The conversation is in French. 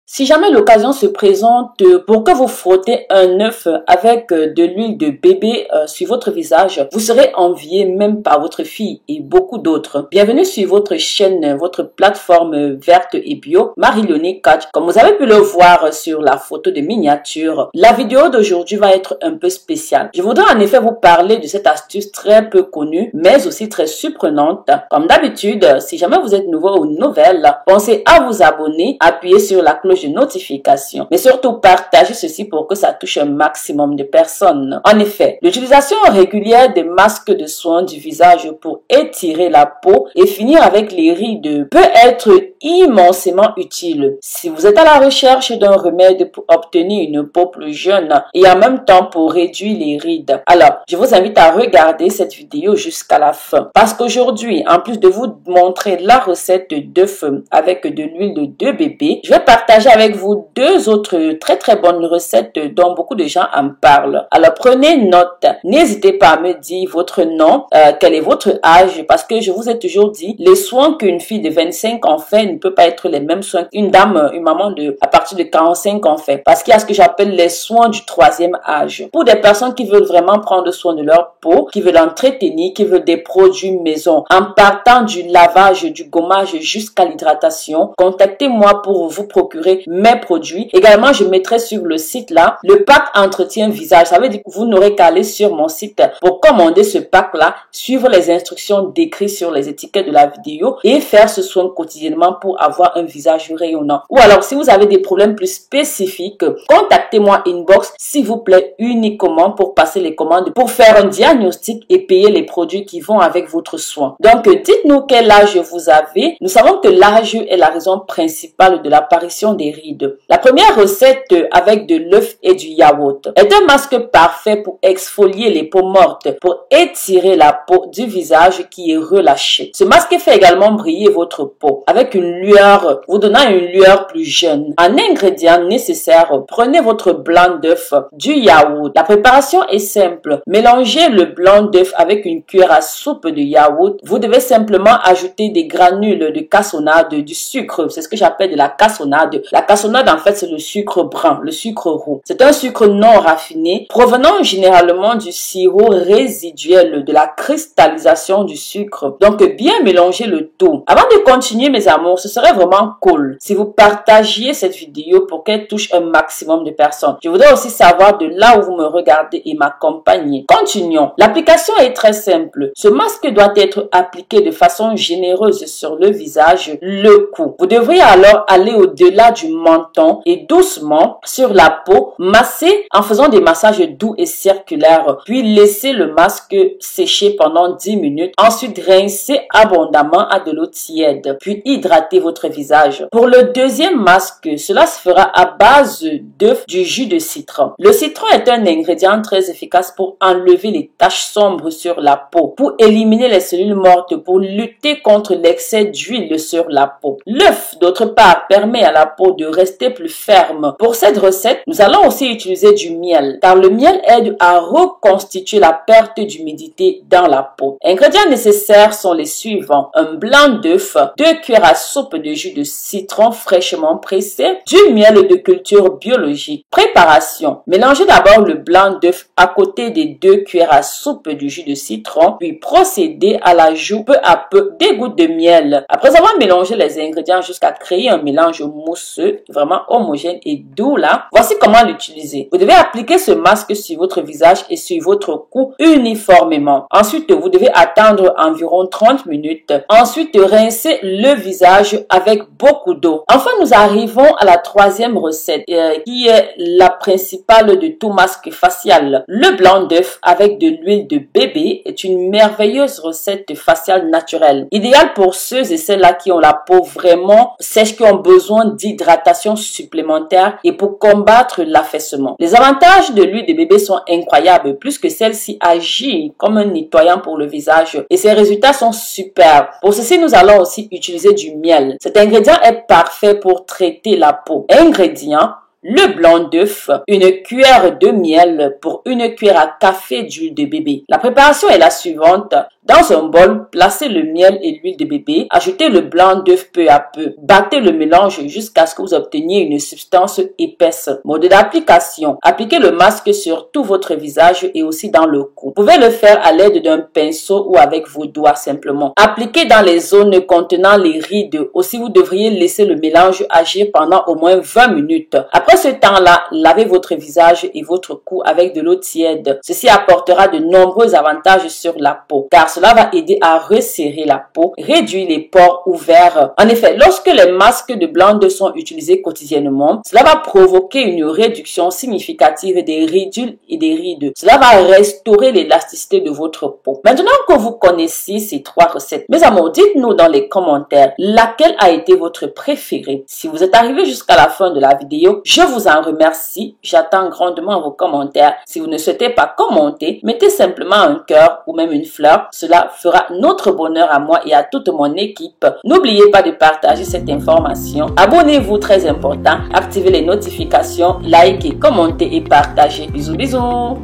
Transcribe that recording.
Si jamais l'occasion se présente pour que vous frottez un œuf avec de l'huile de bébé sur votre visage, vous serez envié même par votre fille et beaucoup d'autres. Bienvenue sur votre chaîne, votre plateforme verte et bio, Marie-Léonie Catch. Comme vous avez pu le voir sur la photo de miniature, la vidéo d'aujourd'hui va être un peu spéciale. Je voudrais en effet vous parler de cette astuce très peu connue, mais aussi très surprenante. Comme d'habitude, si jamais vous êtes nouveau ou nouvelle, pensez à vous abonner, appuyez sur la cloche de notification, mais surtout partagez ceci pour que ça touche un maximum de personnes. En effet, l'utilisation régulière des masques de soins du visage pour étirer la peau et finir avec les rides peut être immensément utile. Si vous êtes à la recherche d'un remède pour obtenir une peau plus jeune et en même temps pour réduire les rides, alors je vous invite à regarder cette vidéo jusqu'à la fin. Parce qu'aujourd'hui, en plus de vous montrer la recette d'œufs avec de l'huile de bébé, je vais partager avec vous deux autres très bonnes recettes dont beaucoup de gens en parlent. Alors prenez note, n'hésitez pas à me dire votre nom, quel est votre âge, parce que je vous ai toujours dit, les soins qu'une fille de 25 ans fait ne peut pas être les mêmes soins qu'une dame, une maman à partir de 45 ans fait, parce qu'il y a ce que j'appelle les soins du troisième âge. Pour des personnes qui veulent vraiment prendre soin de leur peau, qui veulent entretenir, qui veulent des produits maison, en partant du lavage, du gommage jusqu'à l'hydratation, contactez-moi pour vous procurer mes produits. Également, je mettrai sur le site là le pack entretien visage. Ça veut dire que vous n'aurez qu'à aller sur mon site pour commander ce pack là, suivre les instructions décrites sur les étiquettes de la vidéo et faire ce soin quotidiennement pour avoir un visage rayonnant. Ou alors, si vous avez des problèmes plus spécifiques, contactez-moi inbox s'il vous plaît uniquement pour passer les commandes, pour faire un diagnostic et payer les produits qui vont avec votre soin. Donc, dites-nous quel âge vous avez. Nous savons que l'âge est la raison principale de l'apparition des rides. La première recette avec de l'œuf et du yaourt est un masque parfait pour exfolier les peaux mortes, pour étirer la peau du visage qui est relâchée. Ce masque fait également briller votre peau avec une lueur, vous donnant une lueur plus jeune. En ingrédients nécessaires, prenez votre blanc d'œuf, du yaourt. La préparation est simple. Mélangez le blanc d'œuf avec une cuillère à soupe de yaourt. Vous devez simplement ajouter des granules de cassonade, du sucre. C'est ce que j'appelle de la cassonade. La cassonade, en fait, c'est le sucre brun, le sucre roux. C'est un sucre non raffiné, provenant généralement du sirop résiduel, de la cristallisation du sucre. Donc, bien mélanger le tout. Avant de continuer, mes amours, ce serait vraiment cool si vous partagiez cette vidéo pour qu'elle touche un maximum de personnes. Je voudrais aussi savoir de là où vous me regardez et m'accompagner. Continuons. L'application est très simple. Ce masque doit être appliqué de façon généreuse sur le visage, le cou. Vous devriez alors aller au-delà du menton et doucement sur la peau, masser en faisant des massages doux et circulaires, puis laisser le masque sécher pendant 10 minutes. Ensuite, rincez abondamment à de l'eau tiède, puis hydratez votre visage. Pour le deuxième masque, cela se fera à base d'œufs, du jus de citron. Le citron est un ingrédient très efficace pour enlever les taches sombres sur la peau, pour éliminer les cellules mortes, pour lutter contre l'excès d'huile sur la peau. L'œuf, d'autre part, permet à la peau de rester plus ferme. Pour cette recette, nous allons aussi utiliser du miel, car le miel aide à reconstituer la perte d'humidité dans la peau. Ingrédients nécessaires sont les suivants: un blanc d'œuf, 2 cuillères à soupe de jus de citron fraîchement pressé, du miel de culture biologique. Préparation: mélangez d'abord le blanc d'œuf à côté des 2 cuillères à soupe du jus de citron, puis procédez à l'ajout peu à peu des gouttes de miel. Après avoir mélangé les ingrédients jusqu'à créer un mélange mousseux, vraiment homogène et doux là, voici comment l'utiliser. Vous devez appliquer ce masque sur votre visage et sur votre cou uniformément. Ensuite, vous devez attendre environ 30 minutes. Ensuite, rincez le visage avec beaucoup d'eau. Enfin, nous arrivons à la troisième recette qui est la principale de tout masque facial. Le blanc d'œuf avec de l'huile de bébé est une merveilleuse recette faciale naturelle, idéale pour ceux et celles-là qui ont la peau vraiment sèche, qui ont besoin d'hydratation supplémentaire et pour combattre l'affaissement. Les avantages de l'huile de bébé sont incroyables, plus que celle-ci agit comme un nettoyant pour le visage et ses résultats sont super. Pour ceci, nous allons aussi utiliser du miel. Cet ingrédient est parfait pour traiter la peau. Ingrédients: le blanc d'œuf, une cuillère de miel pour une cuillère à café d'huile de bébé. La préparation est la suivante. Dans un bol, placez le miel et l'huile de bébé. Ajoutez le blanc d'œuf peu à peu. Battez le mélange jusqu'à ce que vous obteniez une substance épaisse. Mode d'application. Appliquez le masque sur tout votre visage et aussi dans le cou. Vous pouvez le faire à l'aide d'un pinceau ou avec vos doigts simplement. Appliquez dans les zones contenant les rides. Aussi, vous devriez laisser le mélange agir pendant au moins 20 minutes. Après ce temps-là, lavez votre visage et votre cou avec de l'eau tiède. Ceci apportera de nombreux avantages sur la peau, car cela va aider à resserrer la peau, réduire les pores ouverts. En effet, lorsque les masques de blanc d'œuf sont utilisés quotidiennement, cela va provoquer une réduction significative des ridules et des rides. Cela va restaurer l'élasticité de votre peau. Maintenant que vous connaissez ces 3 recettes, mes amours, dites-nous dans les commentaires laquelle a été votre préférée. Si vous êtes arrivé jusqu'à la fin de la vidéo, je vous en remercie. J'attends grandement vos commentaires. Si vous ne souhaitez pas commenter, mettez simplement un cœur ou même une fleur. Cela fera notre bonheur à moi et à toute mon équipe. N'oubliez pas de partager cette information. Abonnez-vous, très important. Activez les notifications, likez, commentez et partagez. Bisous, bisous.